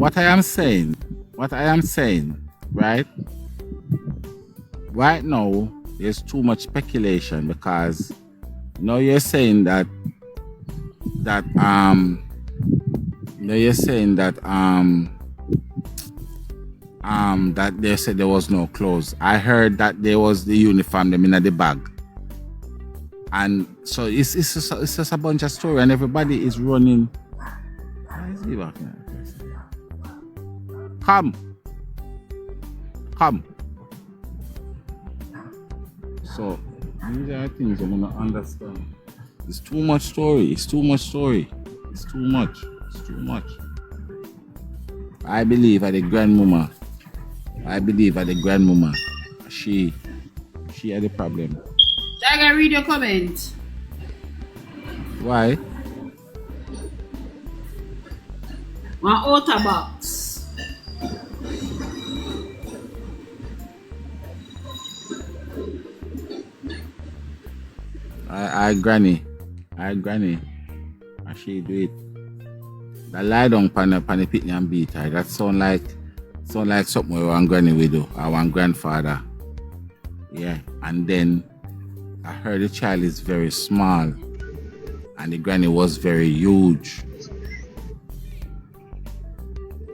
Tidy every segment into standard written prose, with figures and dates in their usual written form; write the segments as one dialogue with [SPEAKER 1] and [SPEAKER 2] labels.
[SPEAKER 1] what I am saying, right? Right now, there's too much speculation because now you're saying that that they said there was no clothes. I heard that there was the uniform them in the bag. And so it's just a bunch of story and everybody is running. Why is he back now? Come. So these are things I'm gonna understand. It's too much story. I believe at the grandmama. She had the problem.
[SPEAKER 2] I can read your comment.
[SPEAKER 1] Why?
[SPEAKER 2] One outer box.
[SPEAKER 1] I granny. And she do it. That lie down pan the pitney and beat her. That sound like something where one granny will do or one grandfather. Yeah. And then I heard the child is very small and the granny was very huge.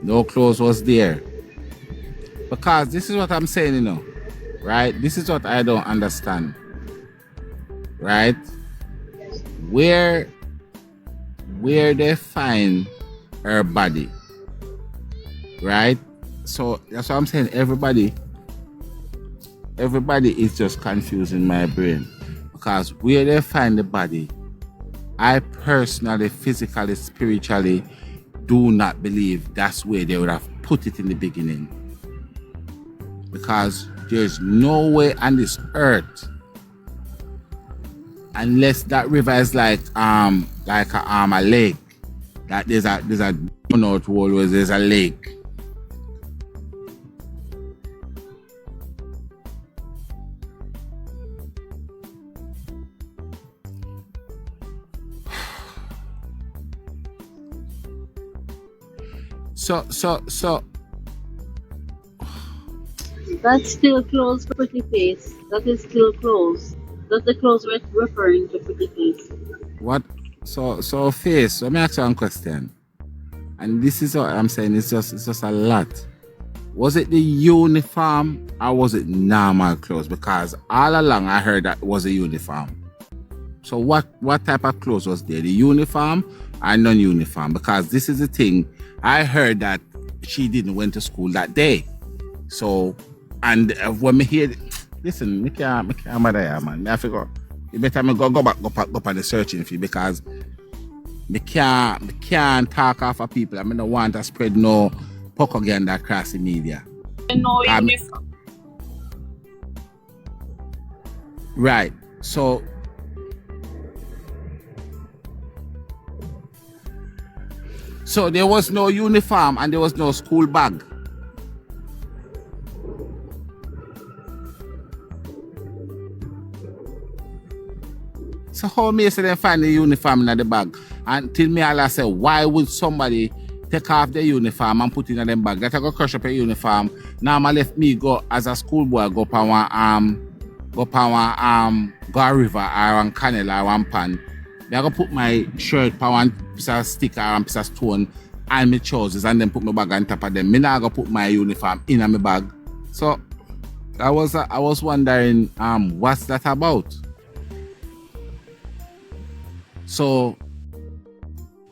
[SPEAKER 1] No clothes was there. Because this is what I'm saying, you know, right? This is what I don't understand. Right? Where they find her body, right? So that's what I'm saying. Everybody is just confused in my brain because where they find the body, I personally, physically, spiritually do not believe that's where they would have put it in the beginning, because there's no way on this earth, unless that river is like a lake, that there's a donut wall where there's a lake. So
[SPEAKER 3] that's still close for pretty face. That is still close. That's the close referring to pretty face.
[SPEAKER 1] What? So face. Let me ask you one question. And this is what I'm saying. It's just a lot. Was it the uniform or was it normal clothes? Because all along I heard that it was a uniform. So what type of clothes was there? The uniform or non-uniform? Because this is the thing. I heard that she didn't went to school that day. So, and when me hear, listen, me can't mother man. Me have to go. You better me go back on the searching for you, because me can't talk off of people. I don't want to spread no propaganda across the media.
[SPEAKER 2] No uniform.
[SPEAKER 1] Right. So there was no uniform and there was no school bag. So how me say they find the uniform in the bag? And till me Allah say, why would somebody take off the uniform and put it in the bag? That I go crush up a uniform. Now I left me go as a schoolboy go a river or one canal or one pan. I go put my shirt on one piece of stick or one piece of stone and my trousers and then put my bag on top of them. Me now go put my uniform in my bag. So I was wondering what's that about? So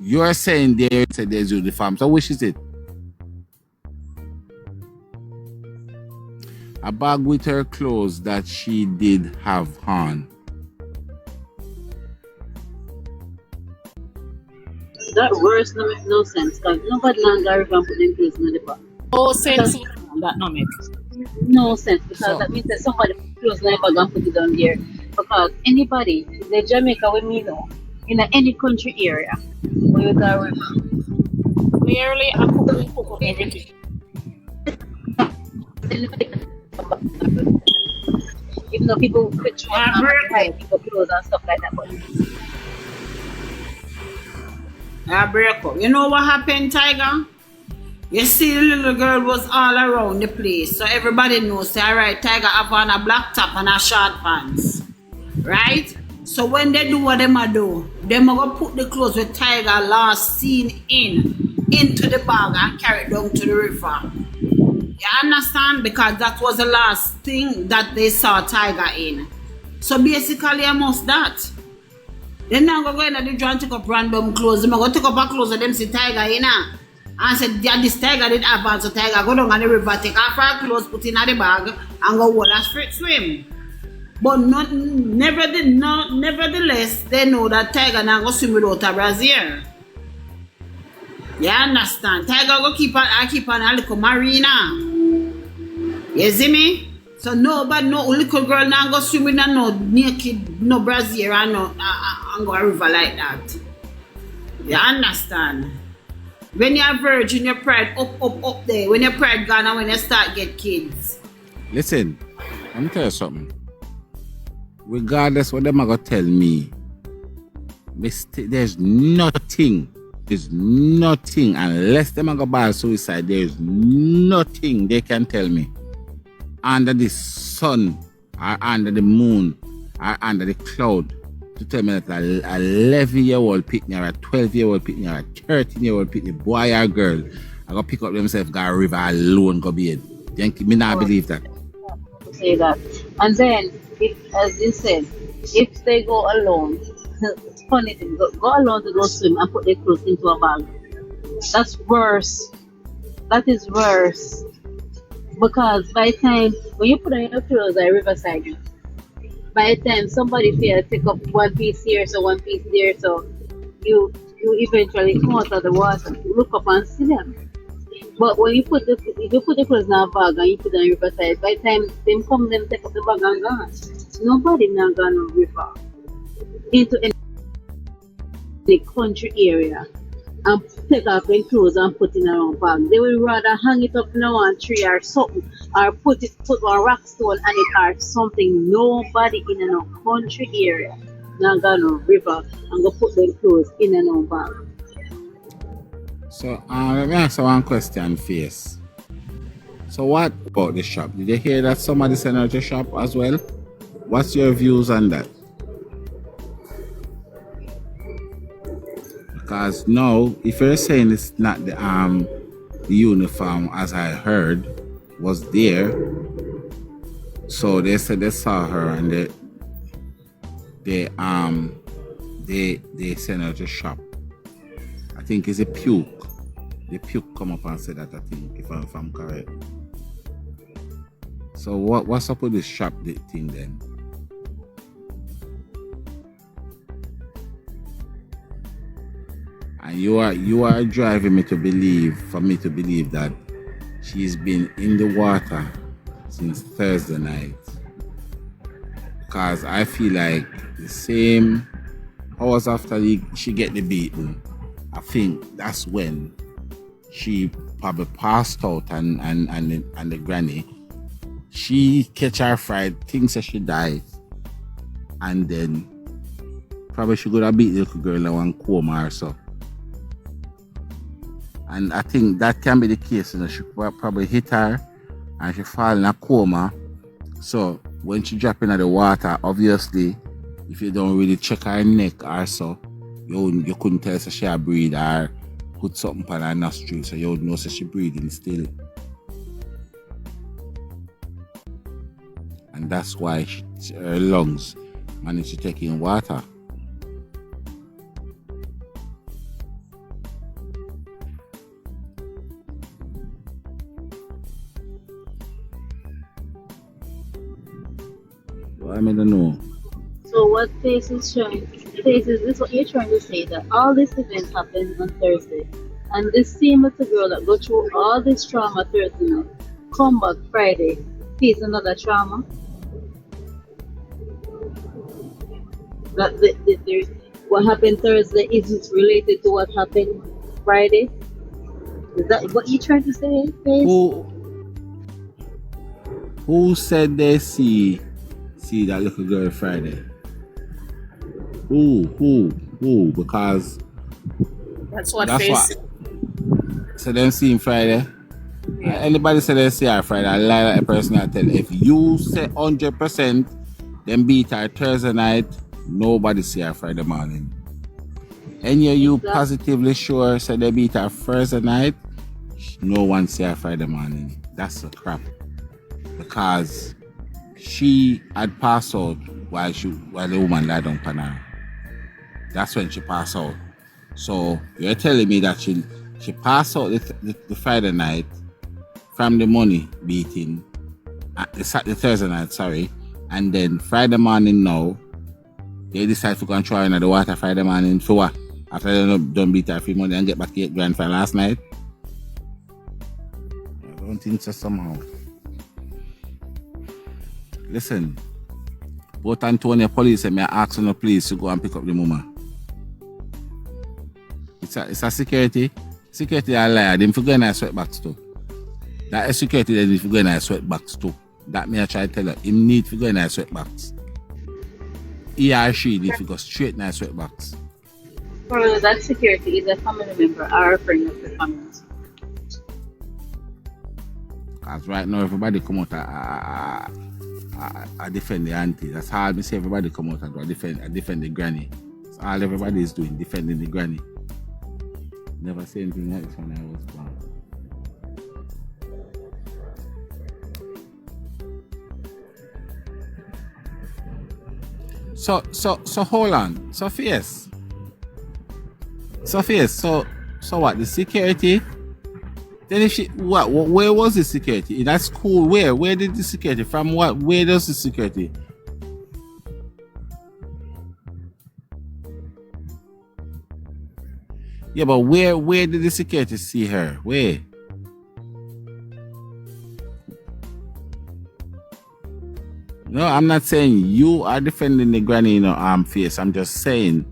[SPEAKER 1] you're saying there's uniform. So which is it? A bag with her clothes that she did have on.
[SPEAKER 3] That verse no make no sense, because nobody can go and put them clothes in the bag.
[SPEAKER 2] No sense that no make.
[SPEAKER 3] No sense, because that means that somebody put clothes in the bag and put it down there. Because anybody, the Jamaica with me know, in any country area, where you go river.
[SPEAKER 2] Clearly, I cook up everything.
[SPEAKER 3] Even though people put people clothes and stuff like that, but
[SPEAKER 2] I break up. You know what happened, Tiger?
[SPEAKER 4] You see, the little girl was all around the place, so everybody knows. Say, all right, Tiger have on a black top and a short pants, right? So when they do what them a do, them a go put the clothes with Tiger last seen into the bag and carry it down to the river. You understand? Because that was the last thing that they saw Tiger in. So basically, I must that. Then now go in the joint take up random clothes. Them go take up a clothes and them see Tiger in. And said, yeah, this Tiger did advance, so Tiger go down on the river, take off her clothes, put in the bag, and go water straight swim. But nevertheless, they know that Tiger now go swim without a brassiere. You understand? Tiger go keep on a little marina. You see me? So no little girl now go swim with no naked, no brassiere and and go a river like that. You understand? When you're virgin, your pride up there. When your pride gone and when you start get kids.
[SPEAKER 1] Listen, let me tell you something. Regardless what them are going to tell me, there's nothing, unless them are going to buy suicide, there's nothing they can tell me under the sun, or under the moon, or under the cloud to tell me that a 11-year-old picnic, or a 12-year-old picnic, or a 13-year-old picnic, boy or girl, are going to pick up themselves, go a river alone, go bed. Me not believe that.
[SPEAKER 3] Say that. And then, if, as you said, if they go alone, it's funny thing, go alone to go swim and put their clothes into a bag. That's worse. That is worse. Because by the time, when you put on your clothes at Riverside, by the time somebody feels take up one piece here, so one piece there, so you eventually come out of the water, look up and see them. But when you put the clothes in a bag and you put it on Riverside, by the time them come, them take up the bag and gone. Nobody now gone on river into any country area and take off their clothes and put in a round bag. They will rather hang it up in a one tree or something, or put one rock stone on it or something. Nobody in a country area now gone on river and go put their clothes in a round bag.
[SPEAKER 1] So let me ask you one question, Face. So what about the shop? Did you hear that somebody sent out a shop as well? What's your views on that? Because now, if you're saying it's not the uniform as I heard was there, so they said they saw her and they sent her to shop. I think it's a puke. The puke come up and said that, I think, if I'm correct. So what's up with this shop thing then? And you are driving me to believe that she's been in the water since Thursday night. Because I feel like the same hours after she get the beating, I think that's when she probably passed out and the granny, she catch her fright, thinks that she died, and then probably she could have beat the little girl in one coma or so. And I think that can be the case, she probably hit her and she fall in a coma. So when she drop into the water, obviously, if you don't really check her neck or so, you couldn't tell if she a breathe or put something on her nostril, so you would know that she breathing still. And that's why her lungs managed to take in water. I don't know.
[SPEAKER 3] So what Face is showing, Face, is this what you're trying to say, that all this event happened on Thursday, and this same little girl that go through all this trauma Thursday night, come back Friday, face another trauma? That what happened Thursday isn't related to what happened Friday? Is that what you're trying to say, Face?
[SPEAKER 1] Who said they see that little girl Friday? Who? Because
[SPEAKER 2] That's what Face said.
[SPEAKER 1] So them see him Friday. Anybody say they see her Friday, I lie like a person I tell. If you say 100%, then beat her Thursday night, nobody see her Friday morning. And you positively sure say they beat her Thursday night, no one see her Friday morning. That's a crap. Because she had passed out while the woman lied on her. That's when she passed out. So you're telling me that she passed out the Friday night from the money beating, the Thursday night, sorry, and then Friday morning now, they decide to go and try in the water Friday morning for what? After they done beat her free money and get back $8,000 for last night? I don't think so somehow. Listen, both Antonio police and me ask the police to go and pick up the mama. It's a security. Security are liar. They forget in sweatbox too. That is security they need to go in sweatbox too. That me I try to tell her. Him need to go in sweatbox. He or she need to go straight in sweatbox.
[SPEAKER 3] For that security is a family member or a friend of the family.
[SPEAKER 1] Because right now everybody come out I defend the auntie. That's how I say everybody come out and defend the granny. That's all everybody is doing, defending the granny. Never say anything like this when I was born. So hold on. So fierce. So what? The security? Then if she what? Where was the security? In that school? Where did the security? From what? Where does the security? Yeah, but where did the security see her? Where? No, I'm not saying you are defending the granny in her arm face. I'm just saying